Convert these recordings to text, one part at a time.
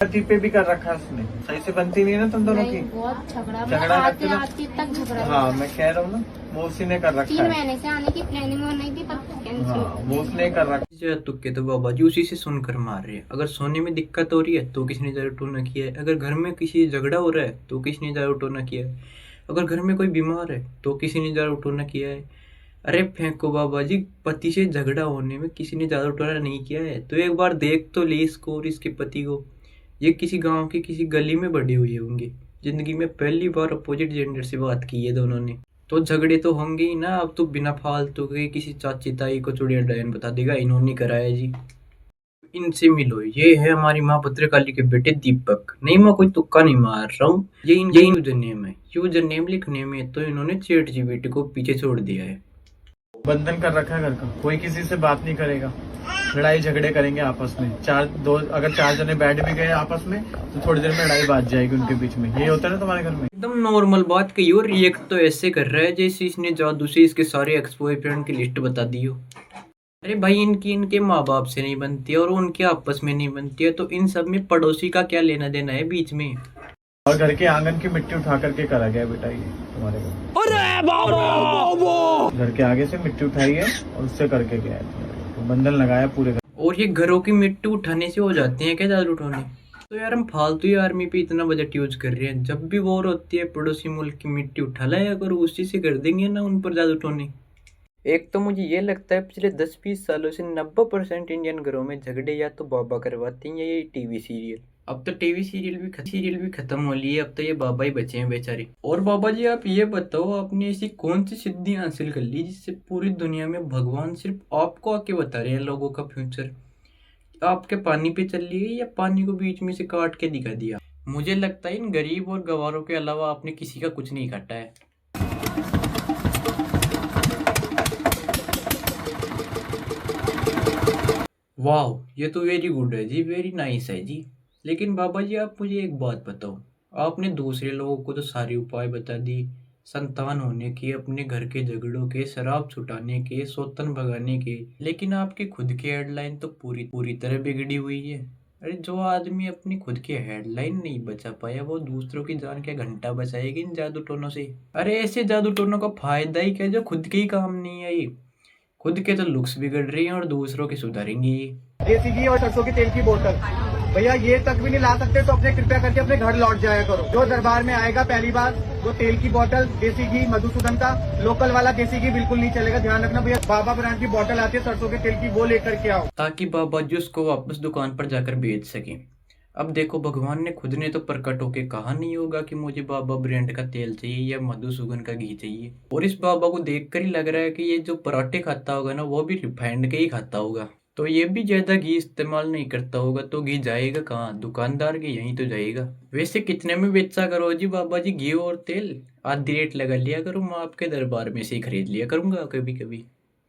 पति पे भी कर रखा है उसने, सही से बनती नहीं है ना तुम दोनों की। बहुत झगड़ा झगड़ा करते ना। आती तक झगड़ा। हाँ मैं कह रहा हूँ ना, वो उसी ने कर रखा 3 है। महीने से आने की प्लानिंग हो नहीं थी पर कैंसिल। हाँ वो उसने कर रखा। तुक्के तो बाबा जी उसी से सुनकर मार रहे हैं। अगर सोने में दिक्कत हो रही है तो किसने जादू टोना किया है, अगर घर में किसी झगड़ा हो रहा है तो किसने जादू टोना किया है, अगर घर में कोई बीमार है तो किसी ने जादू टोना किया है। अरे फेंको बाबा जी, पति से झगड़ा होने में किसी ने जादू टोना नहीं किया है तो एक बार देख तो ले इसको और इसके पति को। ये किसी गांव की किसी गली में बड़े हुए होंगे, जिंदगी में पहली बार अपोजिट जेंडर से बात की है दोनों ने, तो झगड़े तो होंगे ही ना। अब तो बिना फालतू के किसी चाची ताई को चुड़िया डायन बता देगा इन्होंने कराया जी। इनसे मिलो, ये है हमारी माँ भद्रकाली के बेटे दीपक। नहीं मैं कोई तुक्का नहीं मार रहा हूँ, ये यूजर नेम है। यूजर नेम लिखने में तो इन्होंने चैट जीपीटी को पीछे छोड़ दिया है। बंधन कर रखा है घर का, कोई किसी से बात नहीं करेगा, लड़ाई झगड़े करेंगे आपस में। अगर 4 जने बैठ भी गए आपस में तो थोड़ी देर में लड़ाई बात जाएगी उनके बीच में। ये होता है ना तुम्हारे घर में। एकदम नॉर्मल बात कही हो, रिएक्ट तो ऐसे कर रहा है जैसे इसने जादू से इसके सारे एक्स बॉयफ्रेंड की लिस्ट बता दी हो। अरे भाई इनकी इनके माँ बाप से नहीं बनती और उनके आपस में नहीं बनती है तो इन सब में पड़ोसी का क्या लेना देना है बीच में। और घर के आंगन की मिट्टी उठा करके करा गया बेटा ये तुम्हारे घर। घर के आगे से मिट्टी उठाई है और उससे करके गया है, तो बंधन लगाया पूरे घर। और ये घरों की मिट्टी उठाने से हो जाते हैं क्या जादू टोने? तो यार हम फालतू ही आर्मी पे इतना बजट यूज कर रहे हैं, जब भी वॉर होती है पड़ोसी मुल्क की मिट्टी उठा लाया करो, उसी से कर देंगे ना उन पर जादू टोने। एक तो मुझे ये लगता है पिछले 10-20 सालों से 90% इंडियन घरों में झगड़े या तो बाबा करवाते हैं या ये टीवी सीरियल। अब तो टीवी सीरियल भी खत्म हो लिए, अब तो ये बाबा ही बचे हैं बेचारे। और बाबा जी आप ये बताओ, आपने ऐसी कौन सी सिद्धि हासिल कर ली जिससे पूरी दुनिया में भगवान सिर्फ आपको आके बता रहे हैं लोगों का फ्यूचर? आपके पानी पे चल लिए या पानी को बीच में से काट के दिखा दिया? मुझे लगता है इन गरीब और गवारों के अलावा आपने किसी का कुछ नहीं काटा है। वाह, ये तो वेरी गुड है जी, वेरी नाइस है जी। लेकिन बाबा जी आप मुझे एक बात बताओ, आपने दूसरे लोगों को तो सारे उपाय बता दी, संतान होने के, अपने घर के झगड़ों के, शराब छुटाने के, सौतन भगाने के, लेकिन आपकी खुद की हेडलाइन तो पूरी पूरी तरह बिगड़ी हुई है। अरे जो आदमी अपनी खुद की हेडलाइन नहीं बचा पाया वो दूसरों की जान क्या घंटा बचाएगी इन जादू टोनों से? अरे ऐसे जादू टोनों का फायदा ही क्या जो खुद के ही काम नहीं आई। खुद के तो लुक्स बिगड़ रही हैं और दूसरों की सुधरेंगी। देसी घी और सरसों के तेल की बोतल भैया ये तक भी नहीं ला सकते तो अपने कृपया करके अपने घर लौट जाया करो। जो दरबार में आएगा पहली बार वो तेल की बोतल, देसी घी, मधुसूदन का लोकल वाला देसी घी बिल्कुल नहीं चलेगा। ध्यान रखना भैया, बाबा ब्रांड की बोतल आती है सरसों के तेल की, वो लेकर के आओ ताकि बाबा जी उसको वापस दुकान पर जाकर बेच सके। अब देखो भगवान ने खुद ने तो प्रकट होके कहा नहीं होगा कि मुझे बाबा ब्रांड का तेल चाहिए या मधुसूदन का घी चाहिए। और इस बाबा को देखकर ही लग रहा है कि ये जो पराठे खाता होगा ना वो भी रिफाइंड के ही खाता होगा, तो ये भी ज्यादा घी इस्तेमाल नहीं करता होगा, तो घी जाएगा कहाँ? दुकानदार के यहीं तो जाएगा। वैसे कितने में बेचा करो जी बाबा जी घी और तेल? आधी रेट लगा लिया करूँ, मैं आपके दरबार में से ही खरीद लिया करूंगा कभी कभी।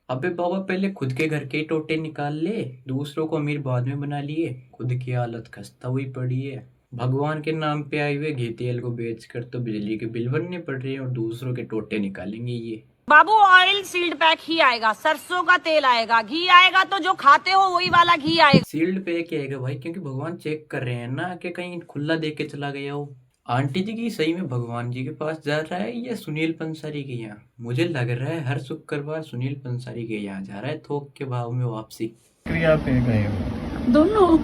अबे बाबा पहले खुद के घर के टोटे निकाल ले, दूसरों को अमीर बाद में बना लिए, खुद की हालत खस्ता हुई पड़ी है। भगवान के नाम पे आए हुए घी तेल को बेचकर तो बिजली के बिल भरने पड़ रहे हैं और दूसरों के टोटे निकालेंगे ये। बाबू ऑयल सील्ड पैक ही आएगा, सरसों का तेल आएगा, घी आएगा तो जो खाते हो वही वाला घी आएगा। सील्ड पैक आएगा भाई, क्योंकि भगवान चेक कर रहे हैं ना कि कहीं खुला दे के चला गया हो। आंटी जी की सही में भगवान जी के पास जा रहा है या सुनील पंसारी के यहाँ? मुझे लग रहा है हर शुक्रवार सुनील पंसारी के यहाँ जा रहा है थोक के भाव में वापसी। क्रिया पे गए हो दोनों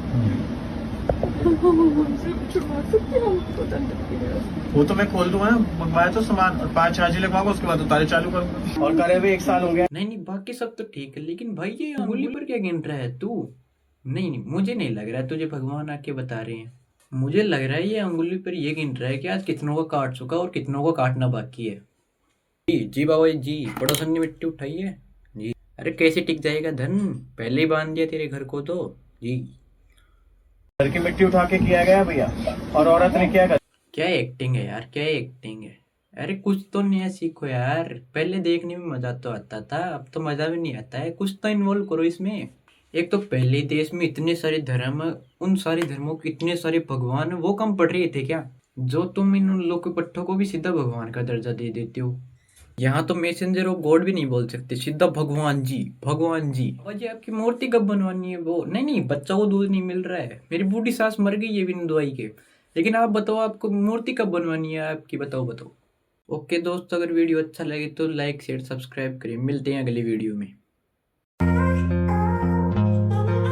वो तो मैं खोल दूंगा ना, मंगवाया तो सामान और 5 चार्ज लगवाऊंगा, उसके बाद उतारे चालू करूंगा। और करे हुए 1 साल हो गया। नहीं बाकी सब तो ठीक है, लेकिन भाई ये अंगुली पर क्या गिन रहा है तू? नहीं मुझे नहीं लग रहा है तुझे भगवान आके बता रहे हैं। मुझे लग रहा है ये अंगुली पर ये गिन रहा है कि आज कितनों का काट चुका और कितनों का काटना बाकी है। जी जी बाबा जी, पड़ोसन ने मिट्टी उठाई है जी। अरे कैसे टिक जाएगा धन, पहले ही बांध दिया तेरे घर को तो जी। घर की मिट्टी उठा के किया गया भैया, और औरत ने क्या कर। क्या एक्टिंग है यार, क्या एक्टिंग है। अरे कुछ तो नया सीखो यार, पहले देखने में मजा तो आता था, अब तो मजा भी नहीं आता है। कुछ तो इन्वॉल्व करो इसमें। एक तो पहले देश में इतने सारे धर्म, उन सारे धर्मों के इतने सारे भगवान, वो कम पढ़ रहे थे क्या जो तुम इन लोग के पट्टों को भी सीधा भगवान का दर्जा दे देते हो? यहाँ तो मैसेंजर ऑफ गॉड भी नहीं बोल सकते, सीधा भगवान जी, भगवान जी। और जी आपकी मूर्ति कब बनवानी है? वो नहीं, बच्चा को दूध नहीं मिल रहा है, मेरी बूढ़ी सास मर गई है बिना दवाई के। लेकिन आप बताओ, आपको मूर्ति कब बनवानी है आपकी? बताओ। ओके दोस्तों, अगर वीडियो अच्छा लगे तो लाइक शेयर सब्सक्राइब करें। मिलते हैं अगली वीडियो में।